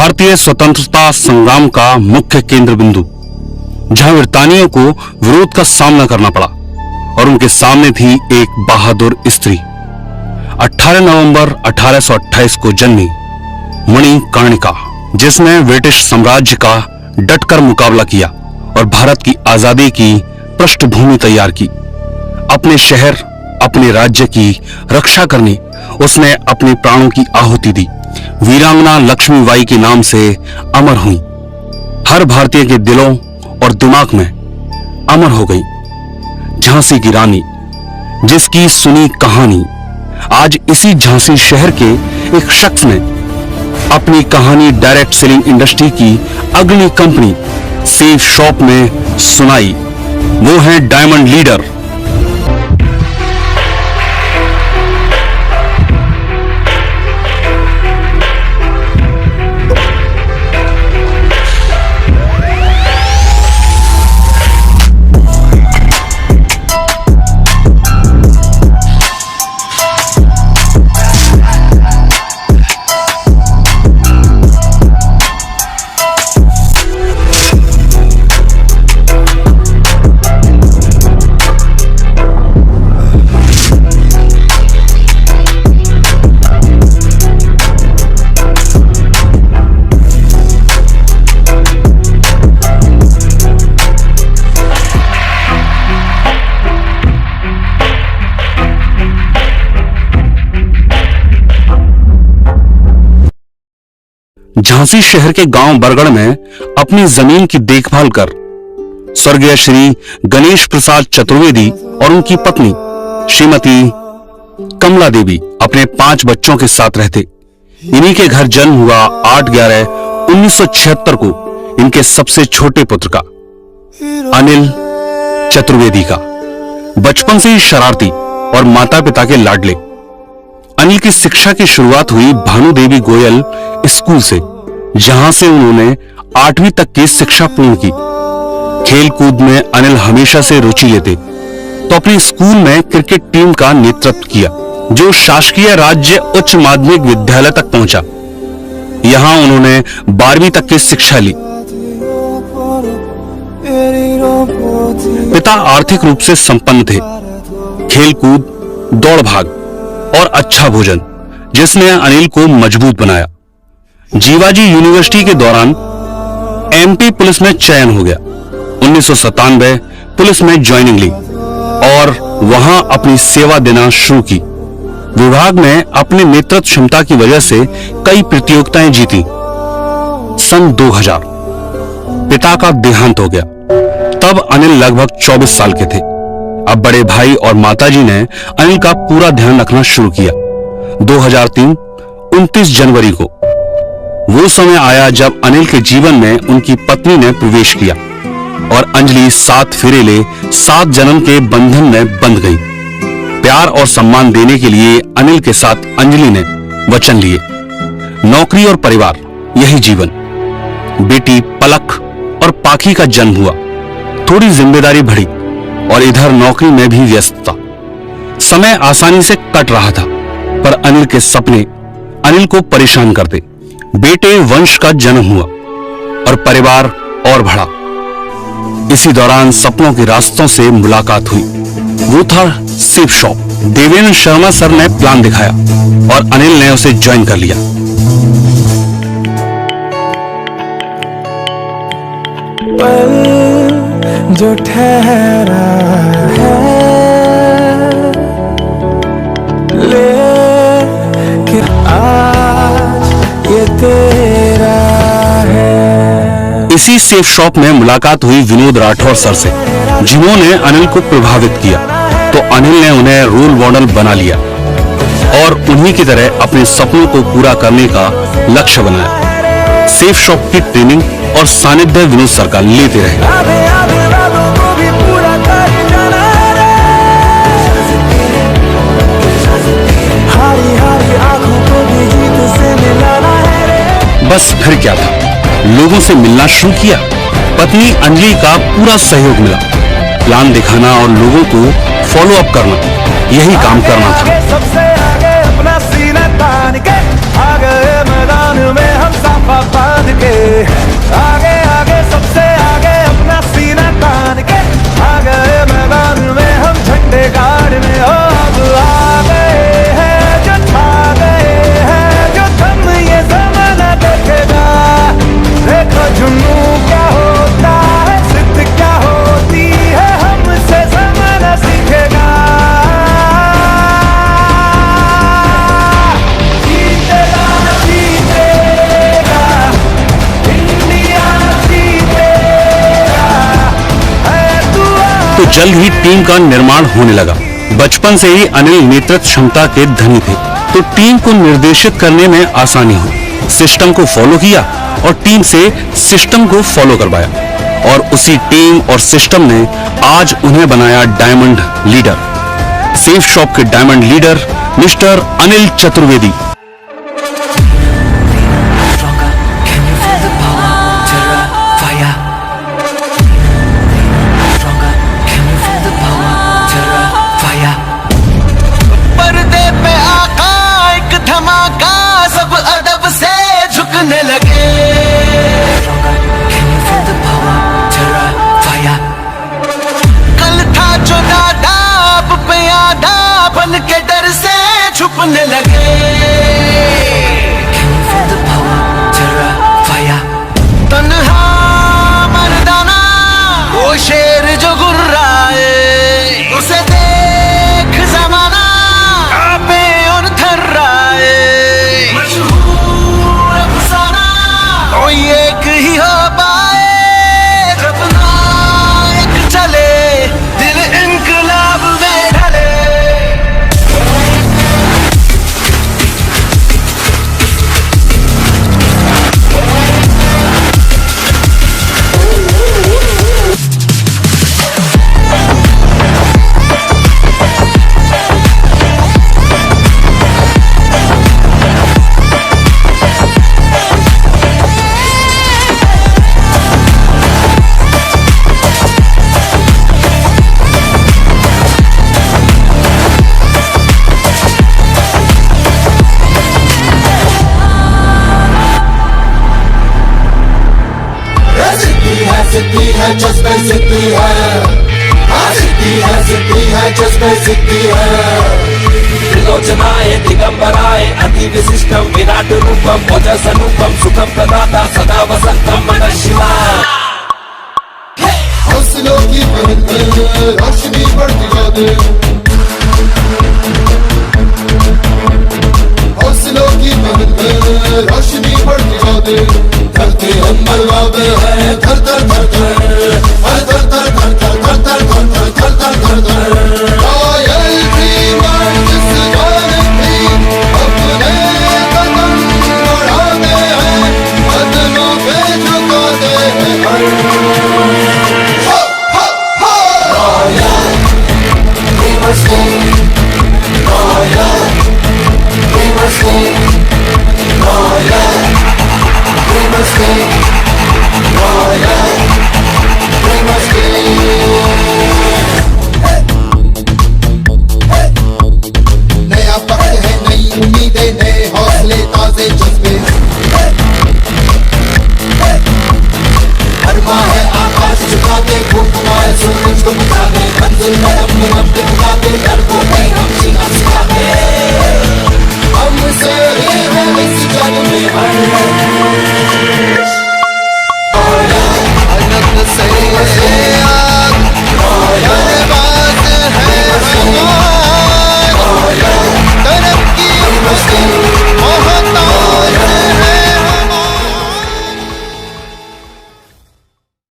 भारतीय स्वतंत्रता संग्राम का मुख्य केंद्र बिंदु, जहां ब्रितानियों को विरोध का सामना करना पड़ा और उनके सामने थी एक बहादुर स्त्री। 18 नवंबर 1828 को जन्मी मणिकर्णिका, जिसने ब्रिटिश साम्राज्य का डटकर मुकाबला किया और भारत की आजादी की पृष्ठभूमि तैयार की। अपने शहर, अपने राज्य की रक्षा करने उसने अपने प्राणों की आहुति दी। वीरांगना लक्ष्मीबाई के नाम से अमर हुई, हर भारतीय के दिलों और दिमाग में अमर हो गई। झांसी की रानी, जिसकी सुनी कहानी आज इसी झांसी शहर के एक शख्स ने अपनी कहानी डायरेक्ट सेलिंग इंडस्ट्री की अग्रणी कंपनी सेफ शॉप में सुनाई। वो है डायमंड लीडर। झांसी शहर के गांव बरगढ़ में अपनी जमीन की देखभाल कर स्वर्गीय श्री गणेश प्रसाद चतुर्वेदी और उनकी पत्नी श्रीमती कमला देवी अपने 5 बच्चों के साथ रहते। इन्हीं के घर जन्म हुआ 8/11/1976 को इनके सबसे छोटे पुत्र का, अनिल चतुर्वेदी का। बचपन से ही शरारती और माता पिता के लाडले अनिल की शिक्षा की शुरुआत हुई भानु देवी गोयल स्कूल से, जहां से उन्होंने 8वीं तक की शिक्षा पूर्ण की। खेल कूद में अनिल हमेशा से रुचि लेते, तो अपने स्कूल में क्रिकेट टीम का नेतृत्व किया, जो शासकीय राज्य उच्च माध्यमिक विद्यालय तक पहुंचा। यहां उन्होंने 12वीं तक की शिक्षा ली। पिता आर्थिक रूप से संपन्न थे। खेल कूद, दौड़ भाग और अच्छा भोजन, जिसने अनिल को मजबूत बनाया। जीवाजी यूनिवर्सिटी के दौरान एमपी पुलिस में चयन हो गया। 1997 पुलिस में ज्वाइनिंग ली और वहां अपनी सेवा देना शुरू की। विभाग में अपने नेतृत्व क्षमता की वजह से कई प्रतियोगिताएं जीती। सन 2000 पिता का देहांत हो गया। तब अनिल लगभग 24 साल के थे। अब बड़े भाई और माताजी ने अनिल का पूरा ध्यान रखना शुरू किया। 2003 29 जनवरी को वो समय आया जब अनिल के जीवन में उनकी पत्नी ने प्रवेश किया और अंजलि 7 फेरे ले 7 जन्म के बंधन में बंध गई। प्यार और सम्मान देने के लिए अनिल के साथ अंजलि ने वचन लिए। नौकरी और परिवार, यही जीवन। बेटी पलक और पाखी का जन्म हुआ। थोड़ी जिम्मेदारी बढ़ी और इधर नौकरी में भी व्यस्तता। समय आसानी से कट रहा था, पर अनिल के सपने अनिल को परेशान करते। बेटे वंश का जन्म हुआ और परिवार और बढ़ा। इसी दौरान सपनों के रास्तों से मुलाकात हुई। वो था safe shop. Devendra Sharma sir ने प्लान दिखाया और अनिल ने उसे ज्वाइन कर लिया। जो ठहरा है लेकिन आज ये तेरा है। इसी सेफ शॉप में मुलाकात हुई विनोद राठौर सर से, जिन्होंने अनिल को प्रभावित किया। तो अनिल ने उन्हें रोल मॉडल बना लिया और उन्हीं की तरह अपने सपनों को पूरा करने का लक्ष्य बनाया। सेफ शॉप की ट्रेनिंग और सानिध्य विनोद सर का लेते रहे। बस फिर क्या था, लोगों से मिलना शुरू किया। पत्नी अंजलि का पूरा सहयोग मिला। प्लान दिखाना और लोगों को फॉलो अप करना, यही काम करना था। सीना तान के आ गए मैदान में हम साफा बांध के, आगे आगे सबसे आगे अपना सीना तान के आ गए मैदान में हम झंडे गाड़ने। अब आ गए हैं जो छा गए हैं जो थम ये जमाना देखेगा। देखो जुनू क्या होता है, जिद क्या होती है, हमसे जमाना सीखेगा। जीतेगा जीतेगा इंडिया जीतेगा, है दुआ। तो जल्द ही टीम का निर्माण होने लगा। बचपन से ही अनिल नेतृत्व क्षमता के धनी थे, तो टीम को निर्देशित करने में आसानी हुई। सिस्टम को फॉलो किया और टीम से सिस्टम को फॉलो करवाया, और उसी टीम और सिस्टम ने आज उन्हें बनाया डायमंड लीडर। सेफ शॉप के diamond leader mister Anil Chaturvedi. पर्दे पे आका एक धमाका, सब अदब से झुकने लगे। कल था जो दादा अब पे आधा, बन के डर से छुपने लगे। तन्हा मर्दाना वो शेर जो गुर्राए, उसे देख जमाना कांपे और थर्राए। मशहूर अफसाना कोई एक ही हो पाए, जब नायक चले दिल इनकलाब में ढले। सिद्धि है जज्बे सिद्धि है, हाँ सिद्धि है जज्बे सिद्धि है। त्रिलोचनाय दिगंबराय अति विशिष्टम विराट रूपम ओजस अनुपम सुखम प्रदाता सदा वसंतम मनः शिवाय। हौसलों की महक में रोशनी बढ़ती जाए, हौसलों की महक में रोशनी बढ़ती जाए। धरती हम मरवावे हैं, धर धर धर